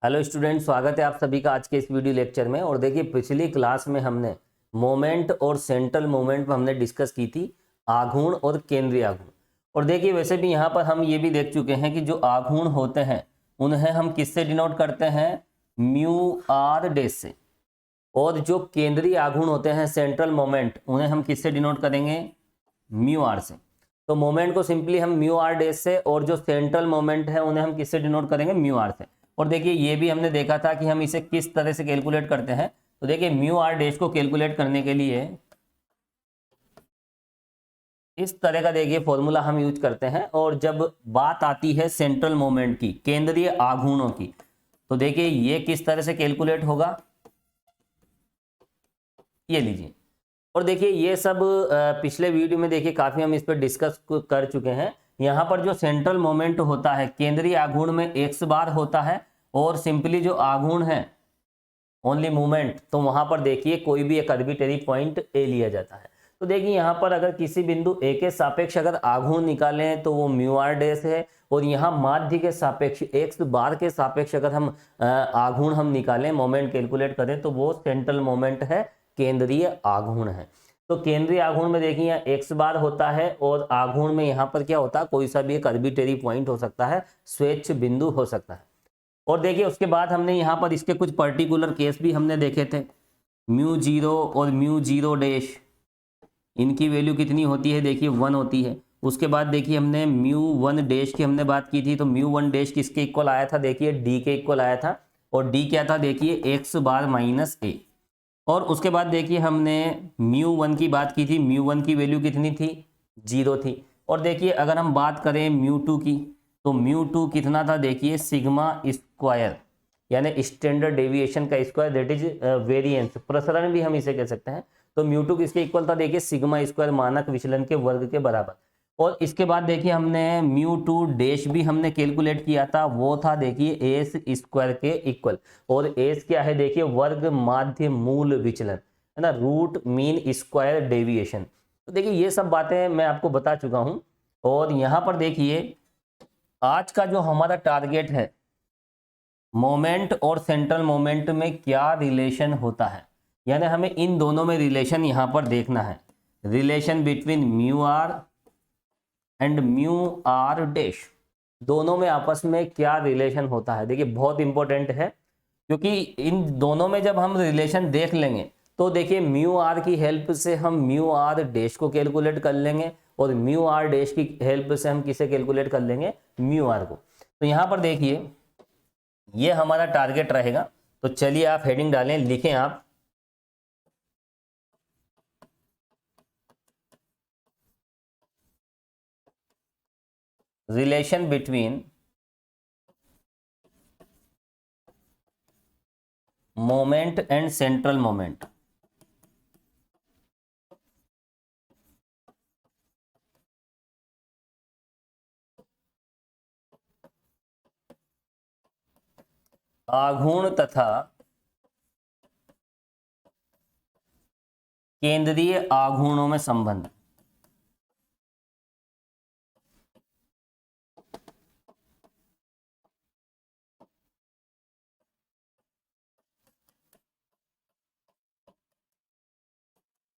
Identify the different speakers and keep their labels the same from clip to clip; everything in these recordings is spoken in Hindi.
Speaker 1: हेलो स्टूडेंट, स्वागत है आप सभी का आज के इस वीडियो लेक्चर में। और देखिए, पिछली क्लास में हमने मोमेंट और सेंट्रल मोमेंट पर हमने डिस्कस की थी आघूर्ण और केंद्रीय आघूर्ण। और देखिए, वैसे भी यहाँ पर हम ये भी देख चुके हैं कि जो आघूर्ण होते हैं उन्हें हम किससे डिनोट करते हैं, म्यू आर डैश से। और जो केंद्रीय आघूर्ण होते हैं सेंट्रल मोमेंट, उन्हें हम किससे डिनोट करेंगे, म्यू आर से। तो मोमेंट को सिंपली हम म्यू आर डैश से, और जो सेंट्रल मोमेंट है उन्हें हम किससे डिनोट करेंगे, म्यू आर से। और देखिए, ये भी हमने देखा था कि हम इसे किस तरह से कैलकुलेट करते हैं। तो देखिए, म्यू आर डैश को कैलकुलेट करने के लिए इस तरह का देखिए फॉर्मूला हम यूज करते हैं। और जब बात आती है सेंट्रल मोमेंट की, केंद्रीय आघूर्णों की, तो देखिए ये किस तरह से कैलकुलेट होगा, ये लीजिए। और देखिए, ये सब पिछले वीडियो में देखिए काफी हम इस पर डिस्कस कर चुके हैं। यहाँ पर जो सेंट्रल मोमेंट होता है केंद्रीय आघूर्ण में x बार होता है, और सिंपली जो आघूर्ण है ओनली मूवमेंट, तो वहां पर देखिए कोई भी एक आर्बिट्रेरी पॉइंट ए लिया जाता है। तो देखिए, यहाँ पर अगर किसी बिंदु ए के सापेक्ष अगर आघूर्ण निकालें तो वो म्यू आर डैश है। और यहाँ माध्य के सापेक्ष x बार के सापेक्ष अगर हम आघूर्ण हम निकालें, मोमेंट कैलकुलेट करें, तो वो सेंट्रल मोमेंट है, केंद्रीय आघूर्ण है। तो केंद्रीय आघूर्ण में देखिए यहाँ x बार होता है, और आघूर्ण में यहाँ पर क्या होता है, कोई सा भी एक आर्बिट्रेरी पॉइंट हो सकता है, स्वेच्छ बिंदु हो सकता है। और देखिए, उसके बाद हमने यहाँ पर इसके कुछ पर्टिकुलर केस भी हमने देखे थे। म्यू जीरो और म्यू जीरो डैश, इनकी वैल्यू कितनी होती है, देखिए 1 होती है। उसके बाद देखिए हमने म्यू वन डैश की हमने बात की थी, तो म्यू वन डैश किसके इक्वल आया था, देखिए डी के इक्वल आया था। और डी क्या था, देखिए एक्स बार माइनस ए। और उसके बाद देखिए हमने म्यू वन की बात की थी, म्यू वन की वैल्यू कितनी थी, 0 थी। और देखिए, अगर हम बात करें म्यू टू की, तो म्यू टू कितना था, देखिए सिग्मा स्क्वायर, यानी स्टैंडर्ड डेविएशन का स्क्वायर, दैट इज वेरिएंस, प्रसरण भी हम इसे कह सकते हैं। तो म्यू टू किसके इक्वल था, देखिए सिग्मा स्क्वायर, मानक विचलन के वर्ग के बराबर। और इसके बाद देखिए हमने म्यू टू डैश भी हमने कैलकुलेट किया था, वो था देखिए एस स्क्वायर के इक्वल। और एस क्या है, देखिए वर्ग माध्य मूल विचलन, है ना, रूट मीन स्क्वायर डेविएशन। तो देखिए, ये सब बातें मैं आपको बता चुका हूं। और यहां पर देखिए, आज का जो हमारा टारगेट है, मोमेंट और सेंट्रल मोमेंट में क्या रिलेशन होता है, यानी हमें इन दोनों में रिलेशन यहां पर देखना है। Relation between mu r and mu r dash, दोनों में आपस में क्या रिलेशन होता है, देखिए बहुत इंपॉर्टेंट है। क्योंकि इन दोनों में जब हम रिलेशन देख लेंगे, तो देखिए म्यू आर की हेल्प से हम म्यू आर डैश को कैलकुलेट कर लेंगे, और म्यू आर डैश की हेल्प से हम किसे कैलकुलेट कर लेंगे, म्यू आर को। तो यहां पर देखिए, ये हमारा टारगेट रहेगा। तो चलिए आप हेडिंग डालें, लिखें आप relation between moment and central moment. आघूर्ण तथा केंद्रीय आघूर्णों में संबंध।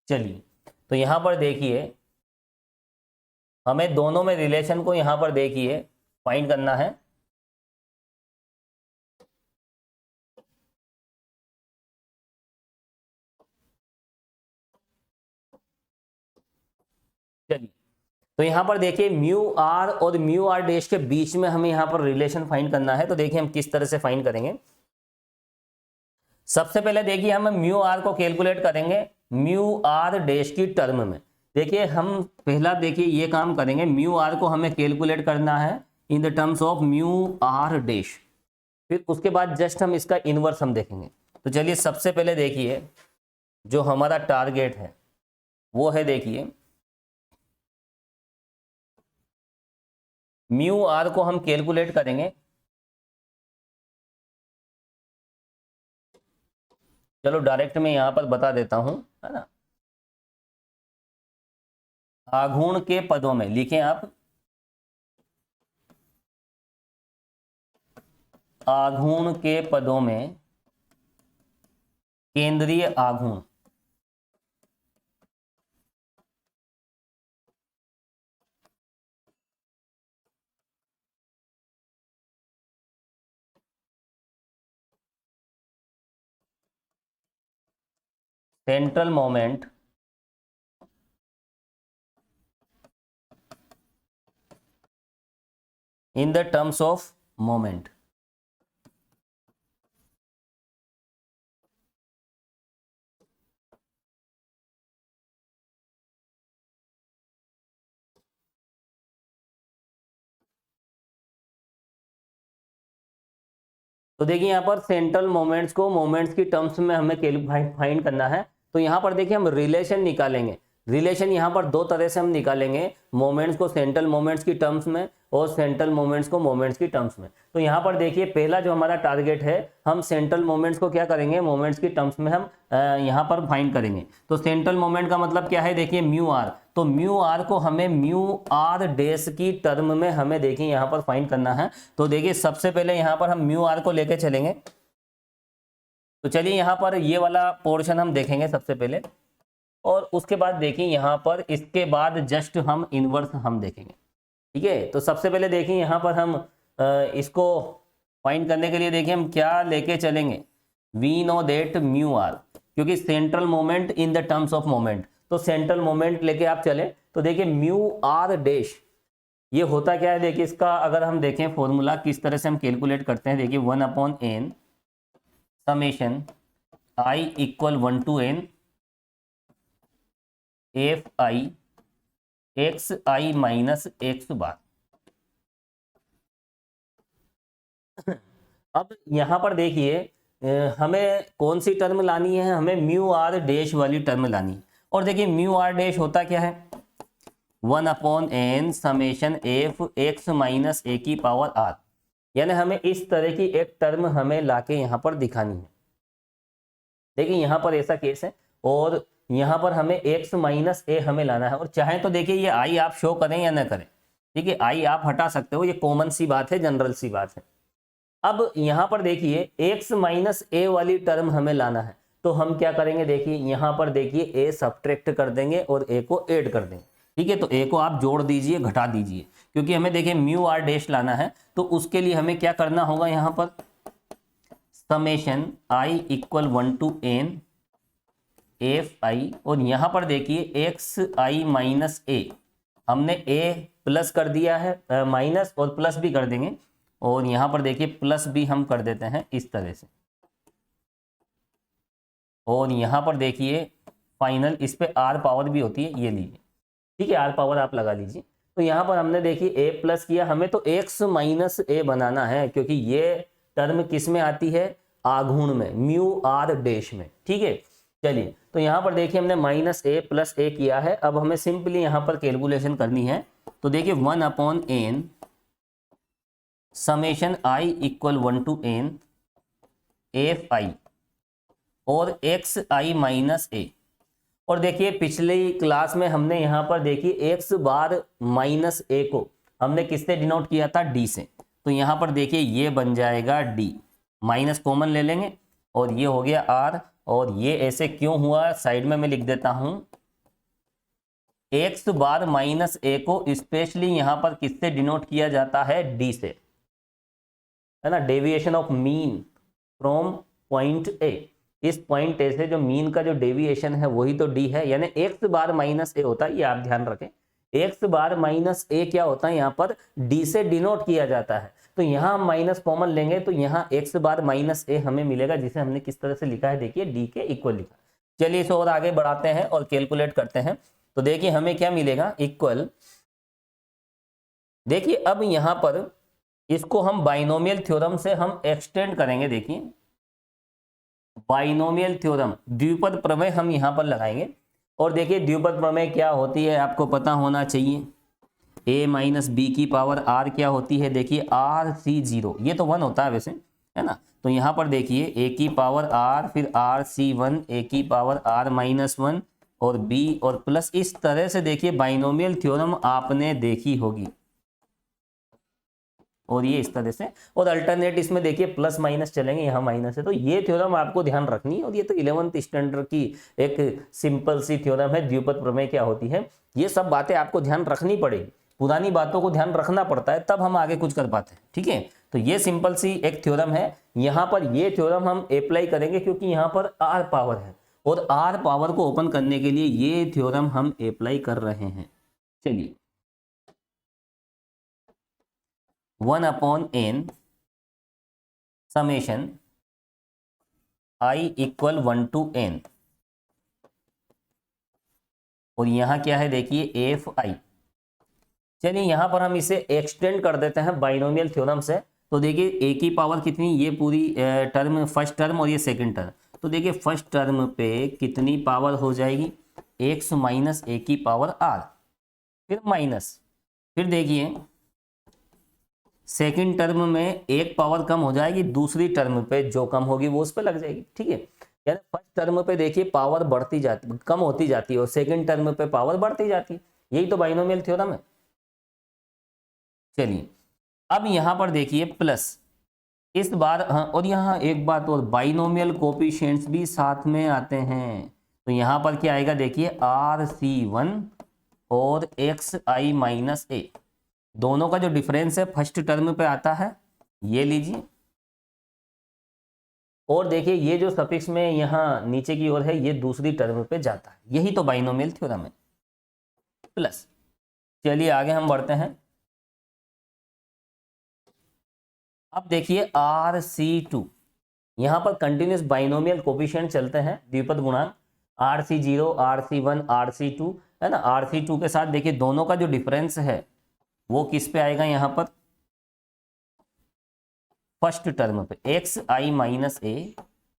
Speaker 1: चलिए, तो यहां पर देखिए, हमें दोनों में रिलेशन को यहां पर देखिए फाइंड करना है। चलिए, तो यहां पर देखिए म्यू आर और म्यू आर डैश के बीच में हमें यहां पर रिलेशन फाइंड करना है। तो देखिए हम किस तरह से फाइंड करेंगे। सबसे पहले देखिए, हम म्यू आर को कैलकुलेट करेंगे म्यू आर डैश की टर्म में। देखिए, हम पहला देखिए ये काम करेंगे, म्यू आर को हमें कैलकुलेट करना है in the terms of mu r dash. फिर उसके बाद जस्ट हम इसका इनवर्स हम देखेंगे। तो चलिए, सबसे पहले देखिए जो हमारा टारगेट है वो है, देखिए म्यू आर को हम कैलकुलेट करेंगे। चलो डायरेक्ट मैं यहां पर बता देता हूं, है ना। आघूर्ण के पदों में लिखें आप आघूर्ण के पदों में केंद्रीय आघूर्ण central moment in the terms of moment। तो देखिए यहाँ पर सेंट्रल मोमेंट्स को मोमेंट्स की टर्म्स में हमें फाइंड करना है। तो यहाँ पर देखिए हम रिलेशन निकालेंगे। रिलेशन यहाँ पर दो तरह से हम निकालेंगे, मोमेंट्स को सेंट्रल मोमेंट्स की टर्म्स में और सेंट्रल मोमेंट्स को मोमेंट्स की टर्म्स में। तो यहाँ पर देखिए पहला जो हमारा टारगेट है, हम सेंट्रल मोमेंट्स को क्या करेंगे, मोमेंट्स की टर्म्स में हम यहाँ पर फाइंड करेंगे। तो सेंट्रल मोमेंट का मतलब क्या है, देखिए म्यू आर। तो म्यू आर को हमें म्यू आर डैश की टर्म में हमें देखिए यहाँ पर फाइंड करना है। तो देखिए सबसे पहले यहाँ पर हम म्यू आर को लेके चलेंगे। तो चलिए यहाँ पर ये वाला पोर्शन हम देखेंगे सबसे पहले, और उसके बाद देखिए यहाँ पर इसके बाद जस्ट हम इनवर्स हम देखेंगे। ठीक है, तो सबसे पहले देखिए यहाँ पर हम इसको फाइंड करने के लिए देखिए हम क्या लेके चलेंगे, we know that mu r, क्योंकि central moment in the terms of moment. तो सेंट्रल मोमेंट लेके आप चले तो देखिए म्यू आर डैश ये होता क्या है, देखिए इसका अगर हम देखें फॉर्मूला किस तरह से हम कैलकुलेट करते हैं, देखिए 1/n summation i equal 1 to n F I X I minus X bar. अब यहां पर देखिए हमें कौन सी टर्म लानी है, हमें म्यू आर डैश वाली टर्म लानी है। और देखिए म्यू आर डैश होता क्या है, 1/n summation F X minus A की पावर आर, यानी हमें इस तरह की एक टर्म हमें लाके यहाँ पर दिखानी है। देखिए यहाँ पर ऐसा केस है, और यहाँ पर हमें x माइनस ए हमें लाना है। और चाहे तो देखिए ये i आप शो करें या ना करें, ठीक है, i आप हटा सकते हो, ये कॉमन सी बात है, जनरल सी बात है। अब यहाँ पर देखिए x माइनस ए वाली टर्म हमें लाना है, तो हम क्या करेंगे, देखिए यहाँ पर देखिए a सब्ट्रैक्ट कर देंगे और a को ऐड कर देंगे। ठीक है, तो a को आप जोड़ दीजिए, घटा दीजिए, क्योंकि हमें देखिए म्यू आर डैश लाना है। तो उसके लिए हमें क्या करना होगा, यहाँ पर summation i equal 1 to n F आई, और यहाँ पर देखिए एक्स आई माइनस ए, हमने ए प्लस कर दिया है, माइनस और प्लस भी कर देंगे, और यहाँ पर देखिए प्लस भी हम कर देते हैं इस तरह से। और यहाँ पर देखिए फाइनल इस पे आर पावर भी होती है, ये लीजिए, ठीक है, आर पावर आप लगा लीजिए। तो यहाँ पर हमने देखिए ए प्लस किया, हमें तो एक्स माइनस ए बनाना है, क्योंकि ये टर्म किस में आती है, आघूर्ण में, म्यू आर डैश में। ठीक है, चलिए तो यहाँ पर देखिए हमने माइनस ए प्लस ए किया है। अब हमें सिंपली यहाँ पर कैलकुलेशन करनी है। तो देखिए 1/n summation i equal 1 to n F आई और एक्स आई माइनस ए। और देखिए पिछली क्लास में हमने यहाँ पर देखिए एक्स बार माइनस ए को हमने किससे डिनोट किया था, डी से। तो यहाँ पर देखिए ये बन जाएगा डी, माइनस कॉमन ले लेंगे और ये हो गया आर। और ये ऐसे क्यों हुआ, साइड में मैं लिख देता हूं, एक्स बार माइनस ए को स्पेशली यहां पर किससे डिनोट किया जाता है, डी से, है ना, deviation of mean from point A. इस पॉइंट ए से जो मीन का जो डेविएशन है वही तो डी है, यानी एक्स बार माइनस ए होता है, ये आप ध्यान रखें। एक्स बार माइनस ए क्या होता है, यहाँ पर डी से डिनोट किया जाता है। तो यहाँ हम माइनस कॉमन लेंगे तो यहाँ एक्स बार माइनस ए हमें मिलेगा, जिसे हमने किस तरह से लिखा है, देखिए डी के इक्वल लिखा। चलिए इसे और आगे बढ़ाते हैं और कैलकुलेट करते हैं। तो देखिए हमें क्या मिलेगा, इक्वल, देखिए अब यहाँ पर इसको हम बाइनोमियल थ्योरम से हम एक्सटेंड करेंगे। देखिए बाइनोमियल थ्योरम, द्विपद प्रमेय हम यहाँ पर लगाएंगे। और देखिए द्विपद प्रमेय क्या होती है आपको पता होना चाहिए, a माइनस बी की पावर r क्या होती है, देखिए r c 0, ये तो 1 होता है वैसे, है ना। तो यहाँ पर देखिए a की पावर r, फिर r c 1, a की पावर r माइनस 1 और b और प्लस, इस तरह से देखिए बाइनोमियल थ्योरम आपने देखी होगी। और ये इस तरह से, और अल्टरनेट इसमें देखिए प्लस माइनस चलेंगे, यहाँ माइनस है। तो ये थ्योरम आपको ध्यान रखनी है, और ये तो 11th स्टैंडर्ड की एक सिंपल सी थ्योरम है, द्विपद प्रमेय क्या होती है। ये सब बातें आपको ध्यान रखनी पड़ेगी, पुरानी बातों को ध्यान रखना पड़ता है, तब हम आगे कुछ कर पाते हैं, ठीक है। तो ये सिंपल सी एक थ्योरम है। यहाँ पर ये थ्योरम हम अप्लाई करेंगे क्योंकि यहाँ पर आर पावर है, और आर पावर को ओपन करने के लिए ये थ्योरम हम अप्लाई कर रहे हैं। चलिए, 1/n summation i equal 1 to n, और यहां क्या है देखिए एफ आई। चलिए यहां पर हम इसे एक्सटेंड कर देते हैं बाइनोमियल थ्योरम से। तो देखिए ए की पावर कितनी, ये पूरी टर्म, फर्स्ट टर्म और ये सेकंड टर्म। तो देखिए फर्स्ट टर्म पे कितनी पावर हो जाएगी, x माइनस ए की पावर r, फिर माइनस, फिर देखिए सेकंड टर्म में एक पावर कम हो जाएगी, दूसरी टर्म पे जो कम होगी वो उस पे लग जाएगी, ठीक है। यानी फर्स्ट टर्म पे देखिए पावर बढ़ती जाती, कम होती जाती है, और सेकंड टर्म पे पावर बढ़ती जाती है। यही तो बाइनोमियल थ्योरम है। चलिए अब यहां पर देखिए प्लस, इस बार हाँ, और यहाँ एक बात और, बाइनोमियल कोफिशिएंट्स भी साथ में आते हैं। तो यहाँ पर क्या आएगा देखिए RC1 और XI माइनस ए, दोनों का जो डिफरेंस है फर्स्ट टर्म पे आता है, ये लीजिए। और देखिए ये जो सफिक्स में यहाँ नीचे की ओर है, ये दूसरी टर्म पे जाता है। यही तो बाइनोमियल थ्योरम है, प्लस। चलिए आगे हम बढ़ते हैं। अब देखिए RC2, यहाँ पर कंटिन्यूस बाइनोमियल कोफिशिएंट चलते हैं, द्विपद गुणांक RC0, RC1, RC2 है ना। RC2 के साथ देखिए दोनों का जो डिफरेंस है वो किस पे आएगा, यहाँ पर फर्स्ट टर्म पे XI माइनस ए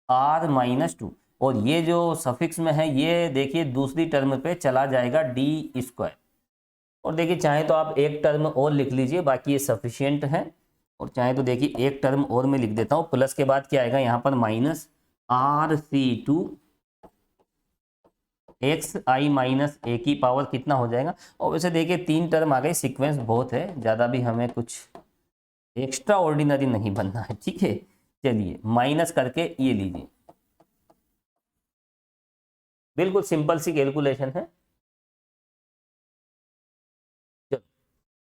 Speaker 1: R माइनस 2, और ये जो सफिक्स में है ये देखिए दूसरी टर्म पे चला जाएगा D²। और देखिए चाहे तो आप एक टर्म और लिख लीजिए, बाकी ये सफिशियंट है। और चाहे तो देखिए एक टर्म और मैं लिख देता हूँ, प्लस के बाद क्या आएगा यहाँ पर minus RC2 XI minus A की पावर कितना हो जाएगा। और वैसे देखिए 3 टर्म आ गए, सीक्वेंस बहुत है, ज़्यादा भी हमें कुछ एक्स्ट्रा ऑर्डिनरी नहीं बनना है, ठीक है। चलिए माइनस करके ये लीजिए, बिल्कुल सिंपल सी कैलकुलेशन है।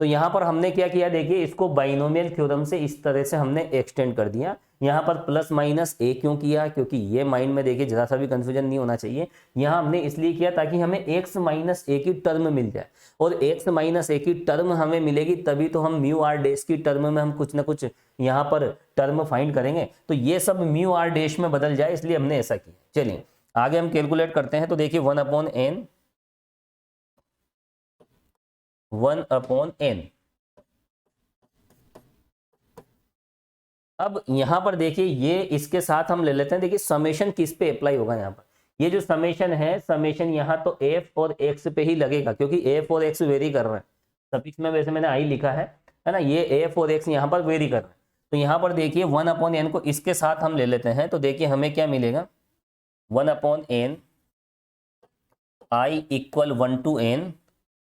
Speaker 1: तो यहाँ पर हमने क्या किया देखिए, इसको बाइनोमियल थ्योरम से इस तरह से हमने एक्सटेंड कर दिया। यहाँ पर प्लस माइनस ए क्यों किया, क्योंकि ये माइंड में देखिए जरा सा भी कंफ्यूजन नहीं होना चाहिए। यहाँ हमने इसलिए किया ताकि हमें एक्स माइनस ए की टर्म मिल जाए, और एक्स माइनस ए की टर्म हमें मिलेगी तभी तो हम म्यू आर डैश की टर्म में हम कुछ ना कुछ यहाँ पर टर्म फाइंड करेंगे। तो ये सब म्यू आर डैश में बदल जाए, इसलिए हमने ऐसा किया। चलिए आगे हम कैलकुलेट करते हैं। तो देखिए 1/n, 1/n। अब यहां पर देखिए ये इसके साथ हम ले लेते हैं, देखिए समेशन किस पे अप्लाई होगा। यहाँ पर ये जो समेशन है, समेशन यहाँ तो f और x पे ही लगेगा, क्योंकि f और x वेरी कर रहे हैं। सफिक्स में वैसे मैंने i लिखा है ना, ये f और x यहाँ पर वेरी कर रहे हैं। तो यहाँ पर देखिए 1/n को इसके साथ हम ले लेते हैं। तो देखिए हमें क्या मिलेगा, 1/n i equal 1 to n,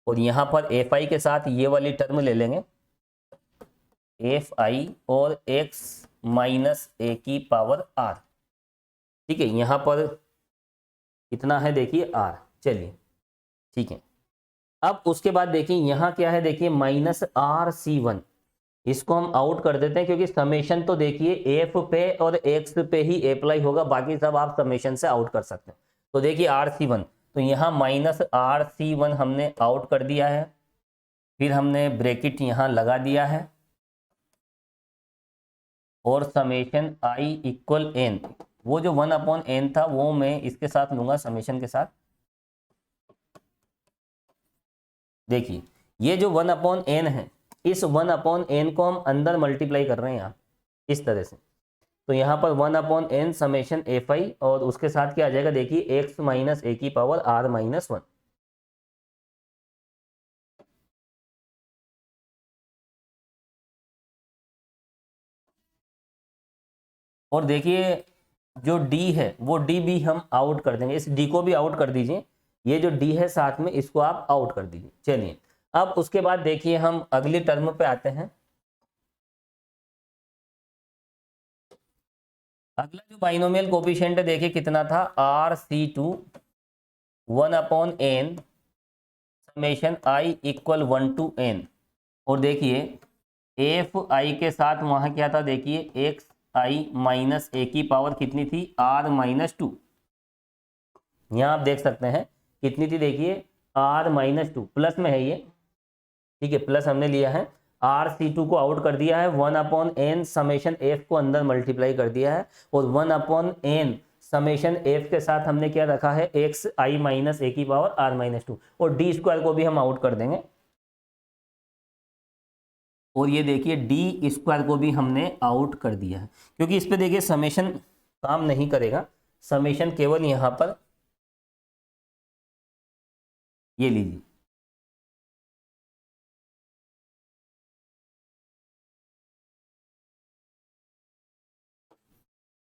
Speaker 1: और यहाँ पर fi के साथ ये वाली टर्म ले लेंगे fi और x माइनस ए की पावर r, ठीक है। यहाँ पर कितना है देखिए r, चलिए ठीक है। अब उसके बाद देखिए यहाँ क्या है, देखिए माइनस RC1, इसको हम आउट कर देते हैं क्योंकि समेशन तो देखिए f पे और x पे ही अप्लाई होगा, बाकी सब आप समेशन से आउट कर सकते हैं। तो देखिए RC1, तो यहाँ माइनस RC1 हमने आउट कर दिया है, फिर हमने ब्रैकेट यहाँ लगा दिया है, और समेशन i इक्वल n, वो जो 1/n था वो मैं इसके साथ लूंगा समेशन के साथ। देखिए ये जो 1/n है, इस 1/n को हम अंदर मल्टीप्लाई कर रहे हैं यहाँ इस तरह से। तो यहाँ पर 1/n समेशन fi, और उसके साथ क्या आ जाएगा देखिए x माइनस ए की पावर r माइनस 1। और देखिए जो d है वो d भी हम आउट कर देंगे, इस d को भी आउट कर दीजिए। ये जो d है साथ में, इसको आप आउट कर दीजिए। चलिए अब उसके बाद देखिए हम अगली टर्म पे आते हैं। अगला जो बाइनोमियल कोफिशिएंट है देखिए कितना था, RC2 1/n summation i equal 1 to n। और देखिए एफ आई के साथ वहां क्या था, देखिए एक्स आई माइनस ए की पावर कितनी थी, r-2। यहाँ आप देख सकते हैं कितनी थी, देखिए r-2 प्लस में है ये, ठीक है, प्लस हमने लिया है। RC2 को आउट कर दिया है, 1/n समेशन एफ को अंदर मल्टीप्लाई कर दिया है, और 1/n समेशन एफ के साथ हमने क्या रखा है, एक्स आई माइनस ए की पावर r-2, और डी स्क्वायर को भी हम आउट कर देंगे। और ये देखिए डी स्क्वायर को भी हमने आउट कर दिया है, क्योंकि इस पे देखिए समेशन काम नहीं करेगा, समेशन केवल यहां पर ये लीजिए,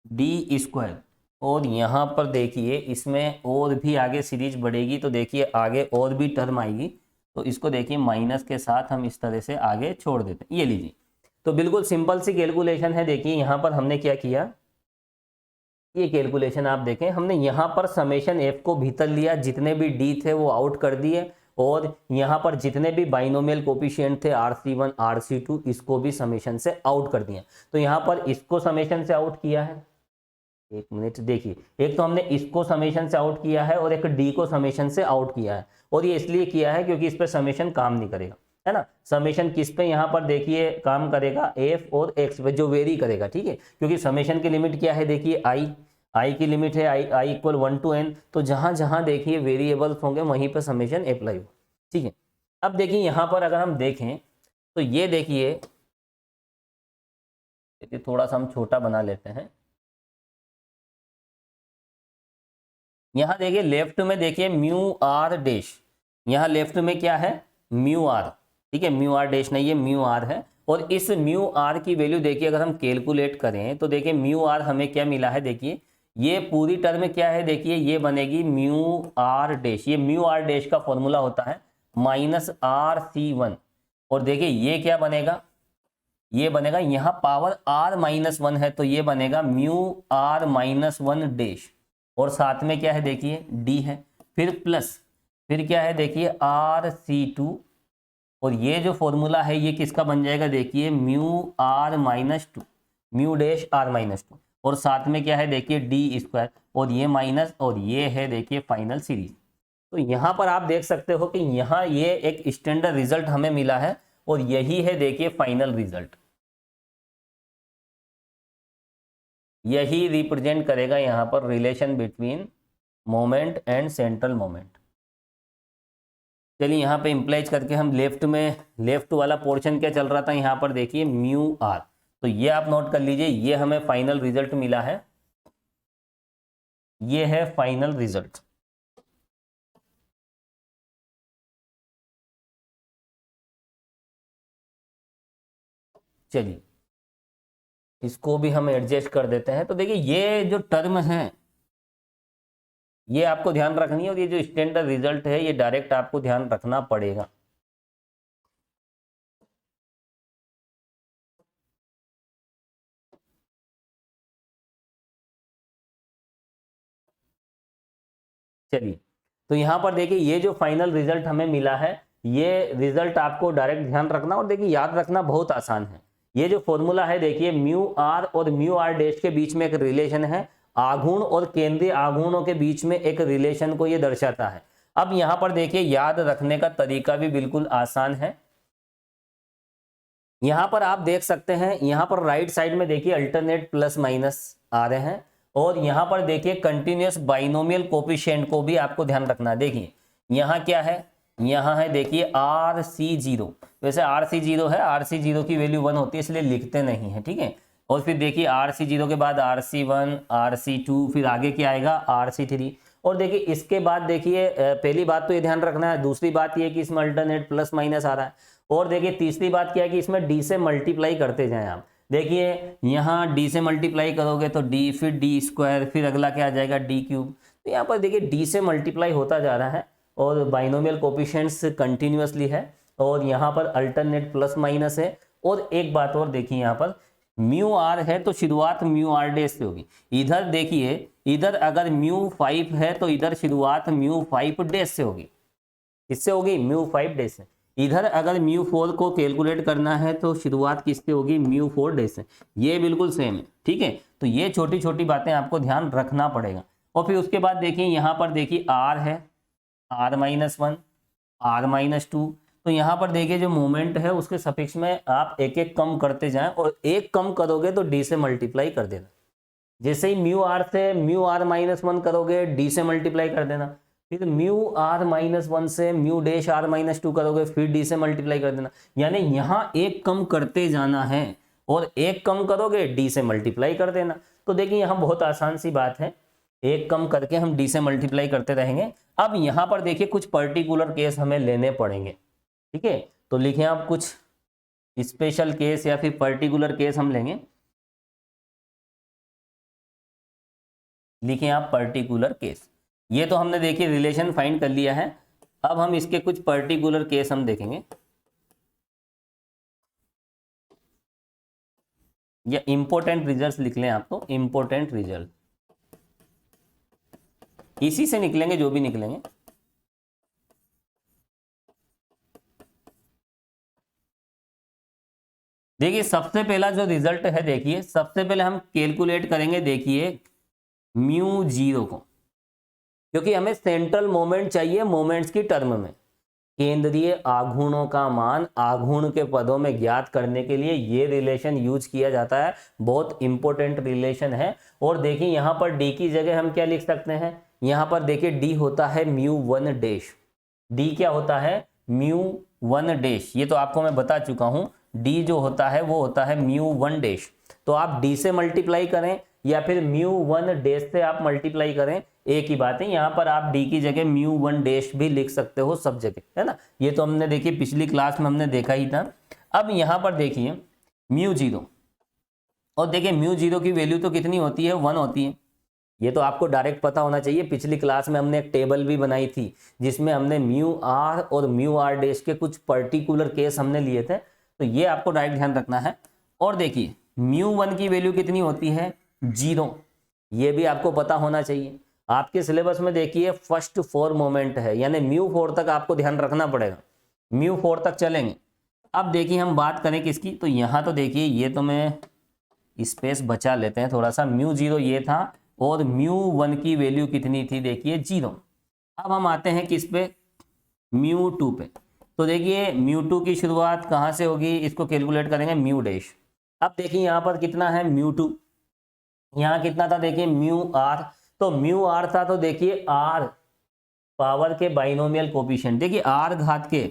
Speaker 1: डी स्क्वायर। और यहाँ पर देखिए इसमें और भी आगे सीरीज बढ़ेगी, तो देखिए आगे और भी टर्म आएगी, तो इसको देखिए माइनस के साथ हम इस तरह से आगे छोड़ देते हैं, ये लीजिए। तो बिल्कुल सिंपल सी कैलकुलेशन है। देखिए यहाँ पर हमने क्या किया, ये कैलकुलेशन आप देखें, हमने यहाँ पर समेशन एफ को भीतर लिया, जितने भी डी थे वो आउट कर दिए, और यहाँ पर जितने भी बाइनोमियल कोफिशिएंट थे RC1 RC2 इसको भी समेशन से आउट कर दिया। तो यहाँ पर इसको समेशन से आउट किया है, एक मिनट देखिए, एक तो हमने इसको समेशन से आउट किया है और एक डी को समेशन से आउट किया है, और ये इसलिए किया है क्योंकि इस पे समेशन काम नहीं करेगा, है ना। समेशन किस पे यहाँ पर देखिए काम करेगा, एफ और एक्स पे जो वेरी करेगा, ठीक है, क्योंकि समेशन की लिमिट क्या है, देखिए आई की लिमिट है आई इक्वल 1 to n, तो जहां जहां देखिए वेरिएबल्स होंगे वहीं पे समेशन अप्लाई होगा, ठीक है। अब देखिए यहाँ पर अगर हम देखें तो ये देखिए थोड़ा सा हम छोटा बना लेते हैं। यहाँ देखिए लेफ्ट में देखिए म्यू आर डैश, यहाँ लेफ्ट में क्या है, म्यू आर, ठीक है, म्यू आर डैश नहीं है, म्यू आर है। और इस म्यू आर की वैल्यू देखिए अगर हम कैलकुलेट करें तो देखिए म्यू आर हमें क्या मिला है, देखिए ये पूरी टर्म क्या है, देखिए ये बनेगी म्यू आर डैश, ये म्यू आर डैश का फॉर्मूला होता है -RC1। और देखिए ये क्या बनेगा, ये बनेगा यहाँ पावर r-1 है, तो ये बनेगा म्यू r-1 डैश, और साथ में क्या है देखिए डी है, फिर प्लस, फिर क्या है देखिए RC2, और ये जो फॉर्मूला है ये किसका बन जाएगा, देखिए mu r-2, mu dash r-2, और साथ में क्या है देखिए डी स्क्वायर, और ये माइनस, और ये है देखिए फाइनल सीरीज। तो यहाँ पर आप देख सकते हो कि यहाँ ये एक स्टैंडर्ड रिजल्ट हमें मिला है, और यही है देखिए फाइनल रिजल्ट, यही रिप्रेजेंट करेगा यहाँ पर relation between moment and central moment. चलिए यहाँ पे इम्प्लाइज करके हम लेफ्ट में, लेफ्ट वाला पोर्शन क्या चल रहा था, यहाँ पर देखिए म्यू आर, तो ये आप नोट कर लीजिए, ये हमें फाइनल रिजल्ट मिला है, ये है फाइनल रिजल्ट। चलिए इसको भी हम एडजस्ट कर देते हैं। तो देखिए ये जो टर्म है ये आपको ध्यान रखनी है, और ये जो स्टैंडर्ड रिजल्ट है ये डायरेक्ट आपको ध्यान रखना पड़ेगा। चलिए तो यहाँ पर देखिए ये जो फाइनल रिजल्ट हमें मिला है, ये रिजल्ट आपको डायरेक्ट ध्यान रखना, और देखिए याद रखना बहुत आसान है। ये जो फॉर्मूला है देखिए म्यू आर और म्यू आर डैश के बीच में एक रिलेशन है, आघूर्ण और केंद्रीय आघूर्णों के बीच में एक रिलेशन को ये दर्शाता है। अब यहाँ पर देखिए याद रखने का तरीका भी बिल्कुल आसान है। यहाँ पर आप देख सकते हैं, यहाँ पर राइट साइड में देखिए अल्टरनेट प्लस माइनस आ रहे हैं, और यहाँ पर देखिए कंटिन्यूअस बाइनोमियल कोफिशिएंट को भी आपको ध्यान रखना है। देखिए यहाँ क्या है, यहाँ है देखिए RC0, वैसे RC0 है, RC0 की वैल्यू 1 होती है इसलिए लिखते नहीं है, ठीक है। और फिर देखिए RC0 के बाद RC1 RC2, फिर आगे क्या आएगा RC3। और देखिए इसके बाद देखिए पहली बात तो ये ध्यान रखना है, दूसरी बात ये कि इसमें अल्टरनेट प्लस माइनस आ रहा है, और देखिए तीसरी बात क्या है कि इसमें डी से मल्टीप्लाई करते जाएं आप। देखिए यहाँ डी से मल्टीप्लाई करोगे तो डी, फिर डी स्क्वायर, फिर अगला क्या आ जाएगा डी क्यूब। तो यहाँ पर देखिए डी से मल्टीप्लाई होता जा रहा है, और बाइनोमियल कोफिशिएंट्स कंटिन्यूअसली है, और यहाँ पर अल्टरनेट प्लस माइनस है। और एक बात और देखिए यहाँ पर म्यू आर है तो शुरुआत म्यू आर डैश से होगी। इधर देखिए, इधर अगर म्यू 5 है तो इधर शुरुआत म्यू 5 डैश से होगी। किससे होगी? म्यू 5 डैश से। इधर अगर म्यू 4 को कैलकुलेट करना है तो शुरुआत किससे होगी? म्यू 4 डैश से। ये बिल्कुल सेम है, ठीक है। तो ये छोटी छोटी बातें आपको ध्यान रखना पड़ेगा। और फिर उसके बाद देखिए यहाँ पर देखिए आर है, r-1, r-2। तो यहाँ पर देखिए जो मोमेंट है उसके सफिक्स में आप एक एक कम करते जाएं, और एक कम करोगे तो डी से मल्टीप्लाई कर देना। जैसे ही म्यू आर से म्यू r-1 करोगे, डी से मल्टीप्लाई कर देना। फिर म्यू r-1 से म्यू डैश r-2 करोगे, फिर डी से मल्टीप्लाई कर देना। यानी यहाँ एक कम करते जाना है, और एक कम करोगे डी से मल्टीप्लाई कर देना। तो देखिए यहाँ बहुत आसान सी बात है, एक कम करके हम डी से मल्टीप्लाई करते रहेंगे। अब यहाँ पर देखिए कुछ पर्टिकुलर केस हमें लेने पड़ेंगे, ठीक है। तो लिखें आप कुछ स्पेशल केस या फिर पर्टिकुलर केस हम लेंगे। लिखें आप पर्टिकुलर केस। ये तो हमने देखिए रिलेशन फाइंड कर लिया है। अब हम इसके कुछ पर्टिकुलर केस हम देखेंगे, या इंपॉर्टेंट रिजल्ट लिख लें आप, तो इंपॉर्टेंट रिजल्ट इसी से निकलेंगे जो भी निकलेंगे। देखिए सबसे पहला जो रिजल्ट है, देखिए सबसे पहले हम कैलकुलेट करेंगे, देखिए म्यू 0 को, क्योंकि हमें सेंट्रल मोमेंट चाहिए मोमेंट्स की टर्म में। केंद्रीय आघूर्णों का मान आघूर्ण के पदों में ज्ञात करने के लिए ये रिलेशन यूज किया जाता है। बहुत इंपॉर्टेंट रिलेशन है। और देखिए यहाँ पर डी की जगह हम क्या लिख सकते हैं? यहाँ पर देखिए डी होता है म्यू 1 डैश। डी क्या होता है? Mu 1 dash. ये तो आपको मैं बता चुका हूँ, डी जो होता है वो होता है म्यू 1 डैश। तो आप डी से मल्टीप्लाई करें या फिर म्यू 1 डैश से आप मल्टीप्लाई करें, एक ही बात है। यहाँ पर आप डी की जगह म्यू 1 डैश भी लिख सकते हो सब जगह, है ना। ये तो हमने देखिए पिछली क्लास में हमने देखा ही था। अब यहाँ पर देखिए म्यू 0, और देखिए म्यू 0 की वैल्यू तो कितनी होती है? 1 होती है। ये तो आपको डायरेक्ट पता होना चाहिए। पिछली क्लास में हमने एक टेबल भी बनाई थी जिसमें हमने म्यू आर और म्यू आर डैश के कुछ पर्टिकुलर केस हमने लिए थे, तो ये आपको डायरेक्ट ध्यान रखना है। और देखिए म्यू 1 की वैल्यू कितनी होती है? 0। ये भी आपको पता होना चाहिए। आपके सिलेबस में देखिए फर्स्ट 4 मोमेंट है, यानी म्यू 4 तक आपको ध्यान रखना पड़ेगा। म्यू 4 तक चलेंगे। अब देखिए हम बात करें किसकी, तो यहाँ तो देखिए ये तो मैं स्पेस बचा लेते हैं थोड़ा सा। म्यू 0 ये था, और म्यू 1 की वैल्यू कितनी थी? देखिए 0। अब हम आते हैं किस पे? म्यू 2 पे। तो देखिए म्यू 2 की शुरुआत कहाँ से होगी? इसको कैलकुलेट करेंगे म्यू डैश। अब देखिए यहाँ पर कितना है? म्यू 2। यहाँ कितना था? देखिए म्यू आर। तो म्यू आर था, तो देखिए आर पावर के बाइनोमियल कोफिशिएंट, देखिए आर घात के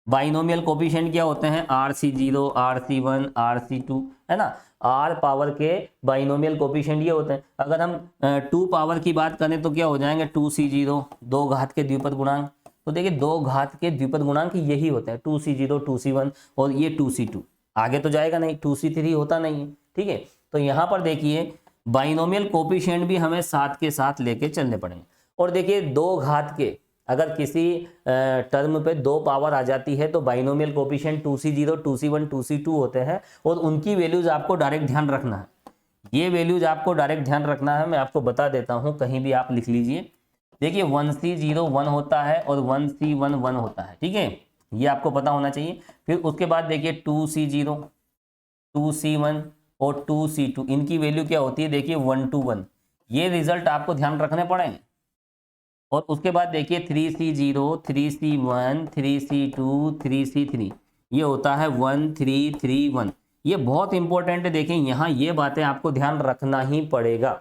Speaker 1: बाइनोमियल कोफिशिएंट क्या होते हैं? RC0, RC1, RC2, है ना। आर पावर के बाइनोमियल कोफिशिएंट ये होते हैं। अगर हम 2 पावर की बात करें तो क्या हो जाएंगे? 2C0, 2 घात के द्विपद गुणांक। तो देखिए 2 घात के द्विपद गुणांक यही होते हैं, 2C0, 2C1 और ये 2C2। आगे तो जाएगा नहीं, 2C3 होता नहीं है, ठीक है। तो यहाँ पर देखिए बाइनोमियल कोफिशिएंट भी हमें साथ के साथ लेके चलने पड़ेंगे। और देखिए 2 घात के, अगर किसी टर्म पे 2 पावर आ जाती है तो binomial coefficient 2C0, 2C1, 2C2 होते हैं, और उनकी वैल्यूज आपको डायरेक्ट ध्यान रखना है। ये वैल्यूज आपको डायरेक्ट ध्यान रखना है, मैं आपको बता देता हूँ, कहीं भी आप लिख लीजिए। देखिए 1C0 1 होता है और 1C1 1 होता है, ठीक है। ये आपको पता होना चाहिए। फिर उसके बाद देखिए 2C0, 2C1 और 2C2, इनकी वैल्यू क्या होती है? देखिए 1 to 1। ये रिजल्ट आपको ध्यान रखने पड़ेंगे। और उसके बाद देखिए 3C0, 3C1, 3C2, 3C3, ये होता है 1 3 3 1। ये बहुत इंपॉर्टेंट है। देखिए यहाँ ये बातें आपको ध्यान रखना ही पड़ेगा,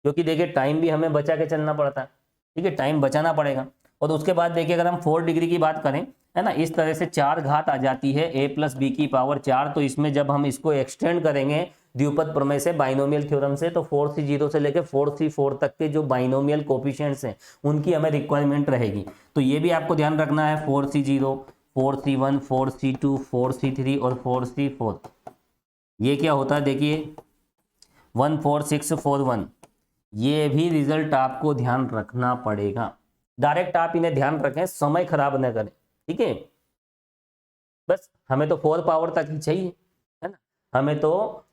Speaker 1: क्योंकि देखिए टाइम भी हमें बचा के चलना पड़ता है, ठीक है। टाइम बचाना पड़ेगा। और उसके बाद देखिए अगर हम 4 डिग्री की बात करें, है ना, इस तरह से 4 घात आ जाती है a + b की पावर 4। तो इसमें जब हम इसको एक्सटेंड करेंगे द्विपद प्रमेय से, बाइनोमियल थ्योरम से, तो 4C0 से लेकर 4C4 तक के जो बाइनोमियल कोफिशिएंट्स हैं उनकी हमें रिक्वायरमेंट रहेगी। तो ये भी आपको ध्यान रखना है। 4C0, 4C1, 4C2, 4C3 और 4C4, ये क्या होता है? देखिए 14641। ये भी रिजल्ट आपको ध्यान रखना पड़ेगा। डायरेक्ट आप इन्हें ध्यान रखें, समय खराब न करें, ठीक है। बस हमें तो 4 पावर तक ही चाहिए, है ना। हमें तो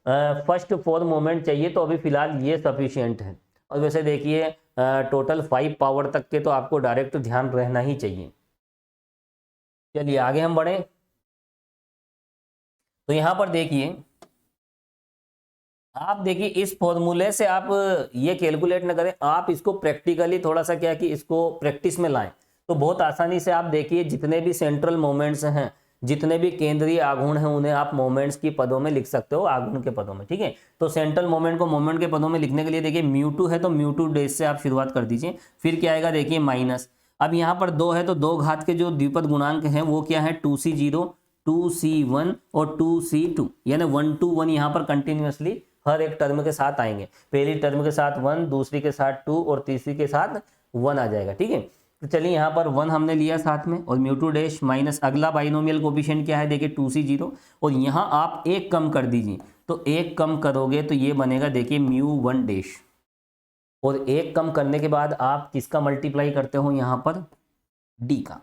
Speaker 1: फर्स्ट 4 मोमेंट चाहिए तो अभी फिलहाल ये सफिशिएंट है। और वैसे देखिए टोटल 5 पावर तक के तो आपको डायरेक्ट ध्यान रहना ही चाहिए। चलिए आगे हम बढ़े। तो यहाँ पर देखिए आप देखिए इस फॉर्मूले से आप ये कैलकुलेट ना करें, आप इसको प्रैक्टिकली थोड़ा सा क्या कि इसको प्रैक्टिस में लाएं तो बहुत आसानी से आप देखिए जितने भी सेंट्रल मोमेंट्स हैं, जितने भी केंद्रीय आघूर्ण हैं, उन्हें आप मोमेंट्स की पदों में लिख सकते हो, आघूर्ण के पदों में। ठीक है, तो सेंट्रल मोमेंट को मोमेंट के पदों में लिखने के लिए देखिए μ2 है तो μ2 डेज से आप शुरुआत कर दीजिए। फिर क्या आएगा देखिए माइनस, अब यहाँ पर 2 है तो 2 घात के जो द्विपद गुणांक हैं वो क्या है 2c0, 2c1 और 2c2, यानी 1 to 1 यहाँ पर कंटिन्यूसली हर एक टर्म के साथ आएंगे। पहली टर्म के साथ 1, दूसरी के साथ 2 और तीसरी के साथ 1 आ जाएगा। ठीक है, तो चलिए यहाँ पर 1 हमने लिया साथ में और μ2 डैश माइनस अगला बाइनोमियल कोफिशिएंट क्या है देखिए 2c0 और यहाँ आप एक कम कर दीजिए, तो एक कम करोगे तो ये बनेगा देखिए μ1 डैश, और एक कम करने के बाद आप किसका मल्टीप्लाई करते हो यहाँ पर d का,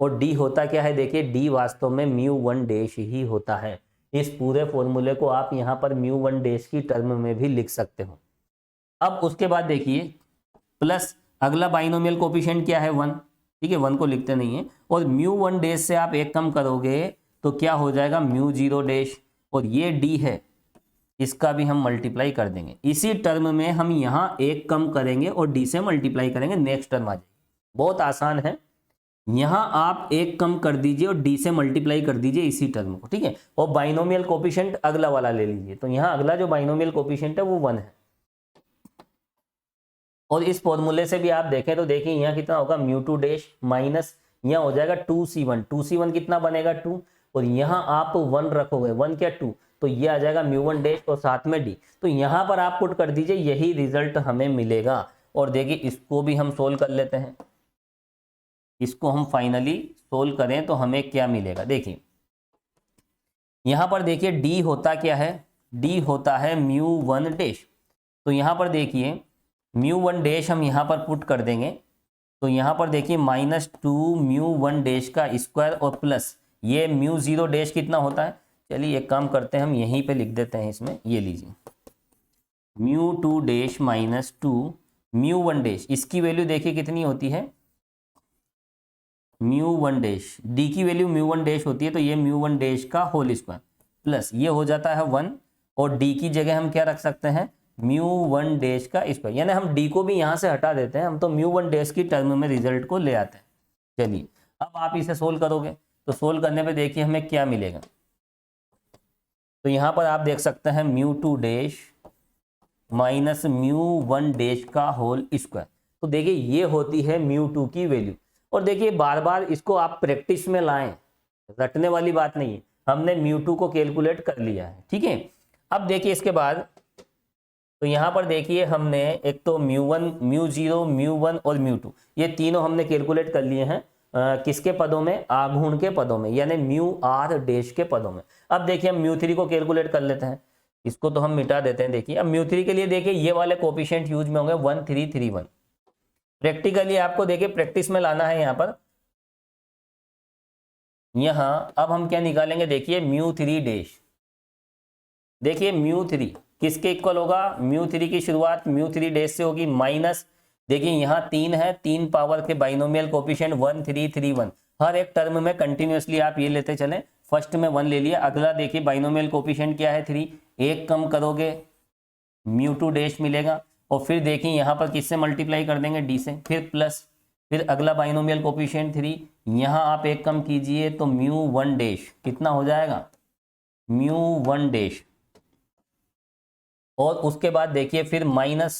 Speaker 1: और d होता क्या है देखिए d वास्तव में μ1 डैश ही होता है। इस पूरे फॉर्मूले को आप यहाँ पर μ1 डैश की टर्म में भी लिख सकते हो। अब उसके बाद देखिए प्लस अगला बाइनोमियल कोफिशिएंट क्या है 1, ठीक है 1 को लिखते नहीं है, और μ1 डैश से आप एक कम करोगे तो क्या हो जाएगा μ0 डैश, और ये d है इसका भी हम मल्टीप्लाई कर देंगे। इसी टर्म में हम यहाँ एक कम करेंगे और d से मल्टीप्लाई करेंगे, नेक्स्ट टर्म आ जाएगी। बहुत आसान है, यहाँ आप एक कम कर दीजिए और d से मल्टीप्लाई कर दीजिए इसी टर्म को। ठीक है, और बाइनोमियल कोफिशिएंट अगला वाला ले लीजिए, तो यहाँ अगला जो बाइनोमियल कोफिशिएंट है वो 1 है। और इस फॉर्मूले से भी आप देखें तो देखिए यहाँ कितना होगा μ2 डैश माइनस यहाँ हो जाएगा 2c1, 2c1 कितना बनेगा 2, और यहाँ आप 1 रखोगे, 1 क्या 2, तो ये आ जाएगा μ1 डैश और साथ में d, तो यहाँ पर आप पुट कर दीजिए, यही रिजल्ट हमें मिलेगा। और देखिए इसको भी हम सोल्व कर लेते हैं, इसको हम फाइनली सोल्व करें तो हमें क्या मिलेगा देखिए यहाँ पर देखिए d होता क्या है, d होता है μ1 डैश, तो यहाँ पर देखिए μ1 डैश हम यहाँ पर पुट कर देंगे, तो यहाँ पर देखिए -2 μ1 डैश का स्क्वायर और प्लस ये μ0 डैश कितना होता है, चलिए एक काम करते हैं हम यहीं पे लिख देते हैं इसमें, ये लीजिए μ2 डैश -2 μ1 डैश, इसकी वैल्यू देखिए कितनी होती है μ1 डैश, d की वैल्यू μ1 डैश होती है, तो ये μ1 डैश का होल स्क्वायर प्लस ये हो जाता है 1, और d की जगह हम क्या रख सकते हैं μ1 डैश का स्क्वायर, यानी हम d को भी यहाँ से हटा देते हैं, हम तो μ1 डैश की टर्म में रिजल्ट को ले आते हैं। चलिए अब आप इसे सोल्व करोगे तो सोल्व करने पे देखिए हमें क्या मिलेगा, तो यहाँ पर आप देख सकते हैं μ2 डैश माइनस μ1 डैश का होल स्क्वायर, तो देखिए ये होती है μ2 की वैल्यू। और देखिए बार बार इसको आप प्रैक्टिस में लाएं, रटने वाली बात नहीं है, हमने μ2 को कैलकुलेट कर लिया है। ठीक है, अब देखिए इसके बाद तो यहाँ पर देखिए हमने एक तो μ1 μ0 μ1 और μ2 ये तीनों हमने कैलकुलेट कर लिए हैं किसके पदों में, आघूर्ण के पदों में, यानी μr डैश के पदों में। अब देखिए हम μ3 को कैलकुलेट कर लेते हैं, इसको तो हम मिटा देते हैं। देखिए अब μ3 के लिए देखिए ये वाले कोफिशिएंट यूज में होंगे 1 3 3 1, प्रैक्टिकली आपको देखिए प्रैक्टिस में लाना है यहाँ पर। यहाँ अब हम क्या निकालेंगे देखिए μ3 डैश, देखिए μ3 किसके इक्वल होगा, μ3 की शुरुआत μ3 डैश से होगी माइनस, देखिए यहाँ 3 है, 3 पावर के बाइनोमियल कोफिशिएंट 1 3 3 1, हर एक टर्म में कंटिन्यूसली आप ये लेते चलें। फर्स्ट में 1 ले लिया, अगला देखिए बाइनोमियल कोफिशिएंट क्या है 3, एक कम करोगे μ2 डैश मिलेगा, और फिर देखिए यहाँ पर किससे मल्टीप्लाई कर देंगे d से, फिर प्लस, फिर अगला बाइनोमियल कोफिशिएंट 3, यहाँ आप एक कम कीजिए तो μ1 डैश कितना हो जाएगा μ1 डैश, और उसके बाद देखिए फिर माइनस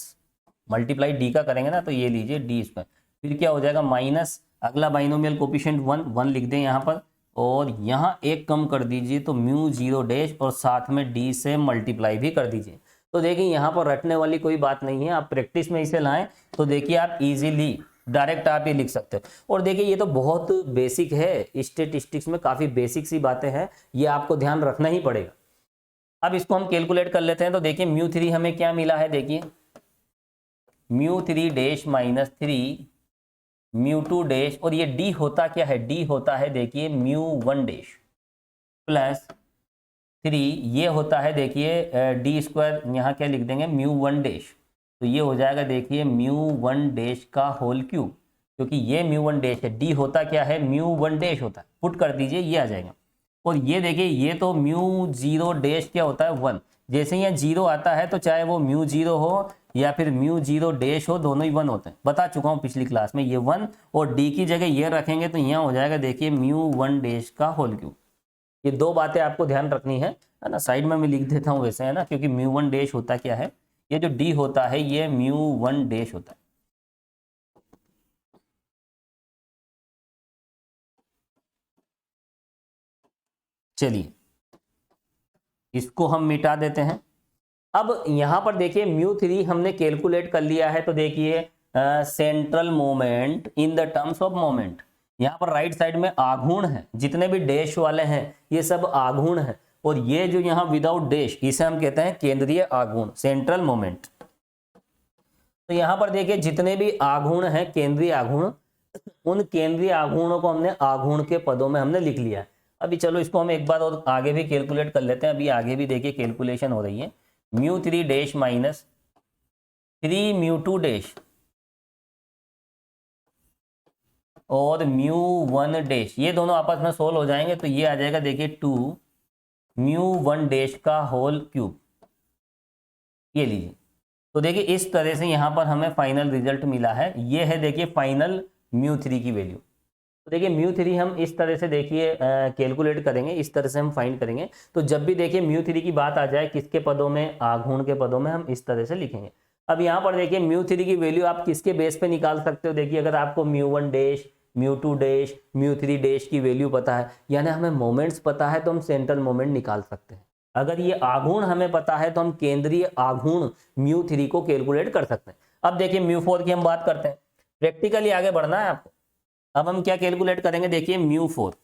Speaker 1: मल्टीप्लाई d का करेंगे ना, तो ये लीजिए d स्क्वायर, फिर क्या हो जाएगा माइनस अगला बाइनोमियल कोफिशिएंट 1 1 लिख दें यहाँ पर, और यहाँ एक कम कर दीजिए तो μ0 डैश और साथ में d से मल्टीप्लाई भी कर दीजिए। तो देखिए यहाँ पर रटने वाली कोई बात नहीं है, आप प्रैक्टिस में इसे लाएं तो देखिए आप इजीली डायरेक्ट आप ये लिख सकते हो। और देखिए ये तो बहुत बेसिक है, स्टैटिस्टिक्स में काफ़ी बेसिक सी बातें हैं, ये आपको ध्यान रखना ही पड़ेगा। अब इसको हम कैलकुलेट कर लेते हैं, तो देखिए μ3 हमें क्या मिला है, देखिए μ3 डैश -3 μ2 डैश, और ये d होता क्या है, d होता है देखिए μ1 डैश प्लस 3 ये होता है देखिए डी स्क्वायर, यहाँ क्या लिख देंगे म्यू 1 डैश, तो ये हो जाएगा देखिए म्यू 1 डैश का होल क्यूब, क्योंकि ये म्यू 1 डैश है, डी होता क्या है म्यू 1 डैश होता है, पुट कर दीजिए ये आ जाएगा। और ये देखिए ये तो म्यू 0 डैश क्या होता है 1, जैसे यहाँ 0 आता है तो चाहे वो म्यू 0 हो या फिर म्यू 0 डैश हो, दोनों ही 1 होते हैं, बता चुका हूँ पिछली क्लास में। ये 1 और डी की जगह ये रखेंगे तो यहाँ हो जाएगा देखिए म्यू 1 डैश का होल क्यूब। ये दो बातें आपको ध्यान रखनी है ना, साइड में मैं लिख देता हूँ वैसे, है ना, क्योंकि म्यू 1 डैश होता क्या है, ये जो डी होता है ये म्यू 1 डैश होता है। चलिए इसको हम मिटा देते हैं। अब यहां पर देखिए म्यू 3 हमने कैलकुलेट कर लिया है, तो देखिए central moment in the terms of moment, यहाँ पर राइट साइड में आघूर्ण है, जितने भी डैश वाले हैं ये सब आघूर्ण है, और ये जो यहाँ विदाउट डैश इसे हम कहते हैं केंद्रीय आघूर्ण, सेंट्रल मोमेंट। तो यहाँ पर देखिए जितने भी आघूर्ण हैं केंद्रीय आघूर्ण, उन केंद्रीय आघूर्णों को हमने आघूर्ण के पदों में हमने लिख लिया है। अभी चलो इसको हम एक बार और आगे भी कैलकुलेट कर लेते हैं, अभी आगे भी देखिए कैलकुलेशन हो रही है। Mu 3 dash minus 3 mu 2 dash और म्यू 1 डैश, ये दोनों आपस में सोल्व हो जाएंगे तो ये आ जाएगा देखिए 2 म्यू 1 डैश का होल क्यूब, ये लीजिए। तो देखिए इस तरह से यहाँ पर हमें फाइनल रिजल्ट मिला है, ये है देखिए फाइनल म्यू 3 की वैल्यू। तो देखिए म्यू 3 हम इस तरह से देखिए कैलकुलेट करेंगे, इस तरह से हम फाइंड करेंगे। तो जब भी देखिए म्यू 3 की बात आ जाए किसके पदों में, आघूर्ण के पदों में, हम इस तरह से लिखेंगे। अब यहाँ पर देखिए म्यू 3 की वैल्यू आप किसके बेस पे निकाल सकते हो, देखिए अगर आपको mu 1 dash, mu 2 dash, mu 3 dash की वैल्यू पता है, यानी हमें मोमेंट्स पता है, तो हम सेंट्रल मोमेंट निकाल सकते हैं। अगर ये आघूर्ण हमें पता है तो हम केंद्रीय आघूर्ण म्यू 3 को कैलकुलेट कर सकते हैं। अब देखिए म्यू 4 की हम बात करते हैं, प्रैक्टिकली आगे बढ़ना है आपको। अब हम क्या कैलकुलेट करेंगे, देखिए म्यू 4,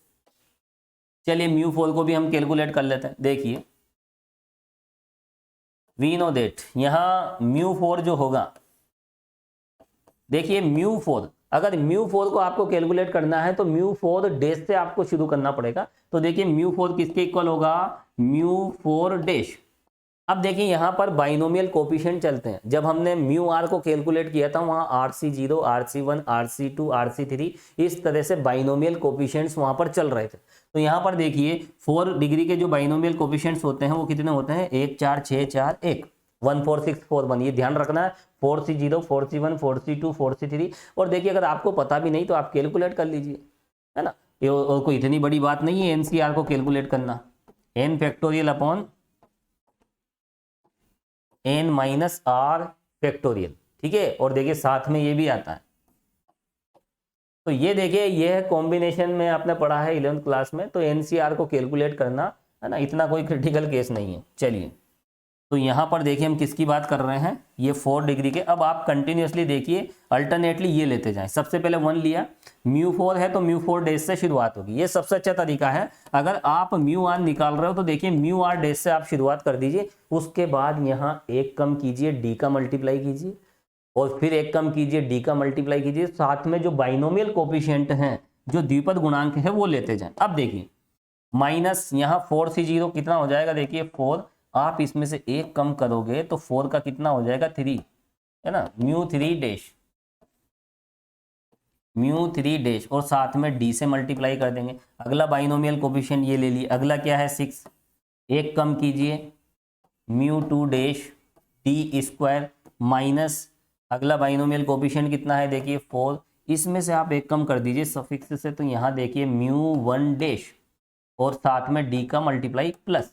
Speaker 1: चलिए म्यू 4 को भी हम कैलकुलेट कर लेते हैं। देखिए वी नो दैट यहां म्यू 4 जो होगा, देखिए म्यू 4, अगर म्यू 4 को आपको कैलकुलेट करना है तो म्यू 4 डैश से आपको शुरू करना पड़ेगा। तो देखिए म्यू 4 किसके इक्वल होगा, म्यू 4 डैश। अब देखिए यहाँ पर बाइनोमियल कोफिशिएंट चलते हैं, जब हमने म्यू आर को कैलकुलेट किया था वहाँ RC0, RC1, RC2, RC3 इस तरह से बाइनोमियल कोफिशिएंट्स वहाँ पर चल रहे थे। तो यहाँ पर देखिए 4 डिग्री के जो बाइनोमियल कोफिशिएंट्स होते हैं वो कितने होते हैं, 1 4 6 4 1, 1 4 6 4 1, ये ध्यान रखना है। 4C0, 4C1, 4C2, 4C3। और देखिए अगर आपको पता भी नहीं तो आप कैलकुलेट कर लीजिए, है ना, ये और कोई इतनी बड़ी बात नहीं है NCR को कैलकुलेट करना, n factorial upon n minus r factorial, ठीक है। और देखिए साथ में ये भी आता है, तो ये देखिए ये है कॉम्बिनेशन में आपने पढ़ा है 11th क्लास में, तो NCR को कैलकुलेट करना, है ना, इतना कोई क्रिटिकल केस नहीं है। चलिए तो यहाँ पर देखिए हम किसकी बात कर रहे हैं, ये 4 डिग्री के। अब आप कंटिन्यूसली देखिए अल्टरनेटली ये लेते जाएं, सबसे पहले 1 लिया, म्यू 4 है तो म्यू 4 डैश से शुरुआत होगी, ये सबसे अच्छा तरीका है। अगर आप म्यू आर निकाल रहे हो तो देखिए म्यू आर डैश से आप शुरुआत कर दीजिए, उसके बाद यहाँ 1 कम कीजिए, डी का मल्टीप्लाई कीजिए, और फिर 1 कम कीजिए, डी का मल्टीप्लाई कीजिए, साथ में जो बाइनोमियल कोफिशिएंट हैं, जो द्विपद गुणांक है वो लेते जाएं। अब देखिए माइनस यहाँ 4C0 कितना हो जाएगा, देखिए 4, आप इसमें से 1 कम करोगे तो 4 का कितना हो जाएगा 3, है ना, म्यू 3 डैश, म्यू 3 डैश, और साथ में डी से मल्टीप्लाई कर देंगे। अगला बाइनोमियल कोफिशिएंट ये ले लिए, अगला क्या है 6, 1 कम कीजिए, mu 2 dash D square, minus अगला बाइनोमियल कोफिशिएंट कितना है, देखिए 4, इसमें से आप 1 कम कर दीजिए सफिक्स से, तो यहाँ देखिए म्यू 1 डैश और साथ में डी का मल्टीप्लाई प्लस,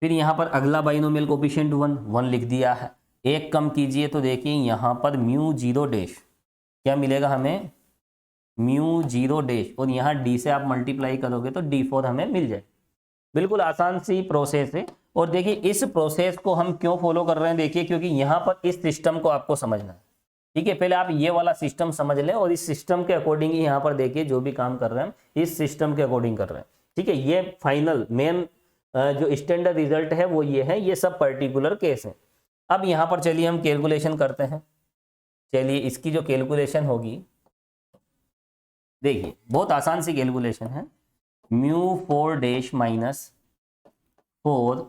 Speaker 1: फिर यहाँ पर अगला बाइनोमियल कोफिशिएंट 1 लिख दिया है, 1 कम कीजिए तो देखिए यहाँ पर म्यू 0 डैश, क्या मिलेगा हमें, म्यू 0 डैश, और यहाँ डी से आप मल्टीप्लाई करोगे तो D4 हमें मिल जाए। बिल्कुल आसान सी प्रोसेस है। और देखिए इस प्रोसेस को हम क्यों फॉलो कर रहे हैं, देखिए क्योंकि यहाँ पर इस सिस्टम को आपको समझना है, ठीक है। पहले आप ये वाला सिस्टम समझ लें और इस सिस्टम के अकॉर्डिंग ही यहाँ पर देखिए जो भी काम कर रहे हैं इस सिस्टम के अकॉर्डिंग कर रहे हैं, ठीक है। ये फाइनल मेन जो स्टैंडर्ड रिजल्ट है वो ये है, ये सब पर्टिकुलर केस है। अब यहाँ पर चलिए हम कैलकुलेशन करते हैं। चलिए इसकी जो कैलकुलेशन होगी, देखिए बहुत आसान सी कैलकुलेशन है, mu 4 dash minus 4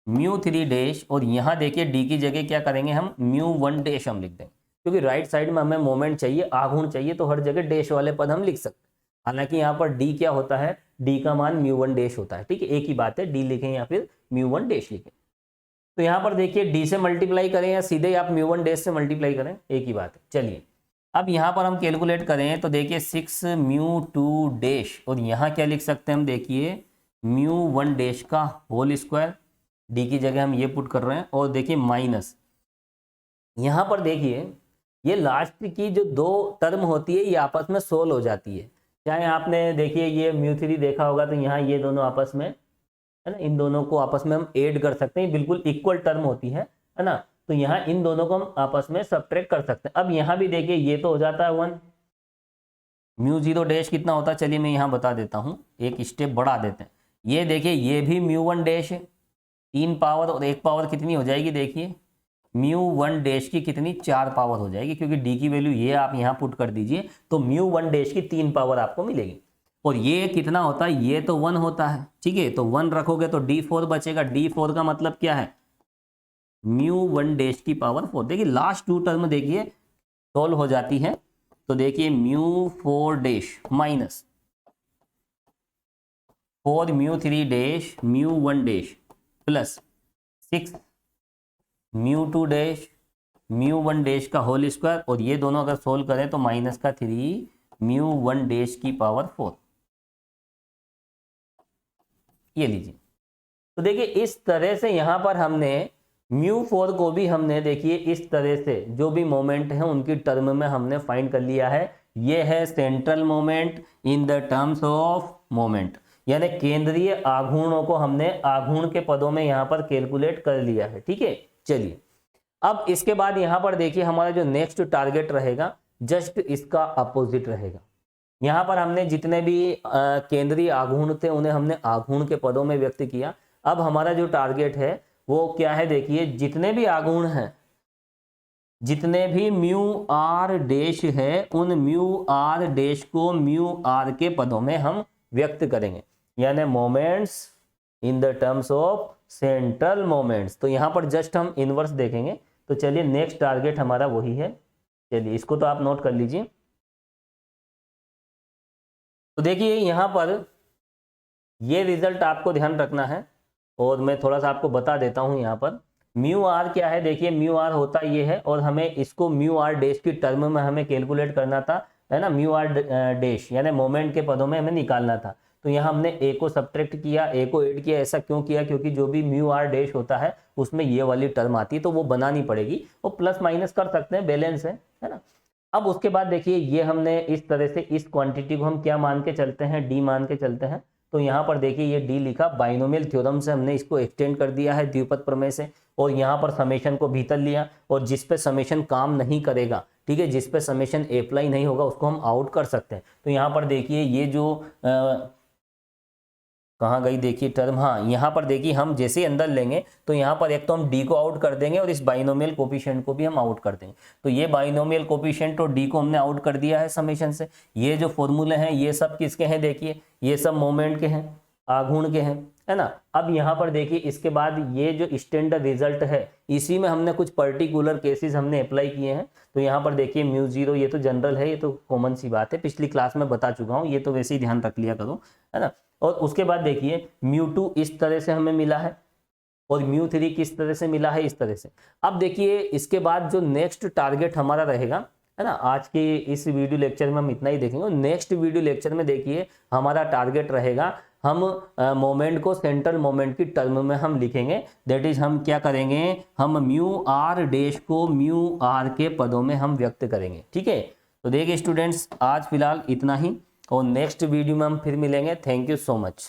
Speaker 1: mu 3 dash, और यहाँ देखिए डी की जगह क्या करेंगे हम, म्यू 1 डैश हम लिख देंगे, क्योंकि राइट साइड में हमें मोमेंट चाहिए, आघूर्ण चाहिए, तो हर जगह डैश वाले पद हम लिख सकते हैं। हालांकि यहाँ पर डी क्या होता है, डी का मान म्यू 1 डैश होता है, ठीक है, एक ही बात है, डी लिखें या फिर म्यू 1 डैश लिखें। तो यहाँ पर देखिए डी से मल्टीप्लाई करें या सीधे आप म्यू 1 डैश से मल्टीप्लाई करें, एक ही बात है। चलिए अब यहाँ पर हम कैलकुलेट करें तो देखिए 6 म्यू 2 डैश, और यहाँ क्या लिख सकते हैं हम, देखिए म्यू 1 डैश का होल स्क्वायर, डी की जगह हम ये पुट कर रहे हैं, और देखिए माइनस यहाँ पर देखिए ये लास्ट की जो दो टर्म होती है ये आपस में सोल्व हो जाती है। चाहे आपने देखिए ये म्यू 3 देखा होगा, तो यहाँ ये दोनों आपस में, है ना, इन दोनों को आपस में हम ऐड कर सकते हैं, बिल्कुल इक्वल टर्म होती है ना, तो यहाँ इन दोनों को हम आपस में सब्ट्रैक्ट कर सकते हैं। अब यहाँ भी देखिए ये तो हो जाता है 1, म्यू 0 डैश कितना होता है, चलिए मैं यहाँ बता देता हूँ, एक स्टेप बढ़ा देते हैं। ये देखिए ये भी म्यू 1 डैश है, 3 पावर और 1 पावर कितनी हो जाएगी, देखिए म्यू 1 डैश की कितनी, 4 पावर हो जाएगी, क्योंकि डी की वैल्यू ये आप यहाँ पुट कर दीजिए, तो म्यू 1 डैश की 3 पावर आपको मिलेगी। और ये कितना होता है, ये तो 1 होता है, ठीक है, तो 1 रखोगे तो d4 बचेगा, d4 का मतलब क्या है, म्यू 1 डैश की पावर 4। देखिए लास्ट टू टर्म देखिए सोल्व हो जाती है, तो देखिए mu 4 dash minus 4 mu 3 dash mu 1 dash plus 6 mu 2 dash mu 1 dash का होल स्क्वायर, और ये दोनों अगर सोल्व करें तो माइनस का 3 म्यू 1 डैश की पावर 4, ये लीजिए। तो देखिए इस तरह से यहाँ पर हमने म्यू 4 को भी हमने देखिए इस तरह से जो भी मोमेंट है उनकी टर्म में हमने फाइंड कर लिया है। ये है central moment in the terms of moment, यानी केंद्रीय आघूर्णों को हमने आघूर्ण के पदों में यहाँ पर कैलकुलेट कर लिया है, ठीक है। चलिए अब इसके बाद यहाँ पर देखिए हमारा जो नेक्स्ट टारगेट रहेगा जस्ट इसका अपोजिट रहेगा। यहाँ पर हमने जितने भी केंद्रीय आघूर्ण थे उन्हें हमने आघूर्ण के पदों में व्यक्त किया। अब हमारा जो टारगेट है वो क्या है, देखिए जितने भी आघूर्ण हैं, जितने भी म्यू आर डैश है, उन म्यू आर डैश को म्यू आर के पदों में हम व्यक्त करेंगे, यानी moments in the terms of central moments. तो यहाँ पर जस्ट हम इनवर्स देखेंगे। तो चलिए नेक्स्ट टारगेट हमारा वही है, चलिए इसको तो आप नोट कर लीजिए। तो देखिए यहाँ पर ये रिजल्ट आपको ध्यान रखना है, और मैं थोड़ा सा आपको बता देता हूँ। यहाँ पर म्यू आर क्या है, देखिए म्यू आर होता ये है, और हमें इसको म्यू आर डैश की टर्म में हमें कैलकुलेट करना था, है ना, म्यू आर डैश यानी मोमेंट के पदों में हमें निकालना था। तो यहाँ हमने ए को सब्ट्रैक्ट किया, ए को ऐड किया। ऐसा क्यों किया, क्योंकि जो भी म्यू आर डैश होता है उसमें ये वाली टर्म आती है, तो वो बनानी पड़ेगी, वो प्लस माइनस कर सकते हैं, बैलेंस है ना। अब उसके बाद देखिए ये हमने इस तरह से इस क्वांटिटी को हम क्या मान के चलते हैं, डी मान के चलते हैं। तो यहाँ पर देखिए ये डी लिखा, बाइनोमियल थ्योरम से हमने इसको एक्सटेंड कर दिया है द्विपद प्रमेय से, और यहाँ पर समेशन को भीतर लिया, और जिस पे समेशन काम नहीं करेगा, ठीक है, जिस पे समेशन अप्लाई नहीं होगा उसको हम आउट कर सकते हैं। तो यहाँ पर देखिए ये जो कहाँ गई देखिए टर्म, हाँ यहाँ पर देखिए हम जैसे ही अंदर लेंगे तो यहाँ पर एक तो हम डी को आउट कर देंगे और इस बाइनोमियल कोफिशिएंट को भी हम आउट कर देंगे। तो ये बाइनोमियल कोफिशिएंट और डी को हमने आउट कर दिया है समेशन से। ये जो फॉर्मूले हैं ये सब किसके हैं, देखिए ये सब मोमेंट के हैं, आघूर्ण के हैं, है ना। अब यहाँ पर देखिए इसके बाद ये जो स्टैंडर्ड रिजल्ट है इसी में हमने कुछ पर्टिकुलर केसेस हमने अप्लाई किए हैं। तो यहाँ पर देखिए म्यू 0 ये तो जनरल है, ये तो कॉमन सी बात है, पिछली क्लास में बता चुका हूँ, ये तो वैसे ही ध्यान रख लिया करो, है ना। और उसके बाद देखिए म्यू 2 इस तरह से हमें मिला है, और म्यू 3 किस तरह से मिला है, इस तरह से। अब देखिए इसके बाद जो नेक्स्ट टारगेट हमारा रहेगा, है ना, आज के इस वीडियो लेक्चर में हम इतना ही देखेंगे। नेक्स्ट वीडियो लेक्चर में देखिए हमारा टारगेट रहेगा, हम मोमेंट को सेंट्रल मोमेंट की टर्म में हम लिखेंगे। दैट इज हम क्या करेंगे, हम म्यू आर डैश को म्यू आर के पदों में हम व्यक्त करेंगे, ठीक है। तो देखिए स्टूडेंट्स आज फिलहाल इतना ही, और नेक्स्ट वीडियो में हम फिर मिलेंगे। Thank you so much.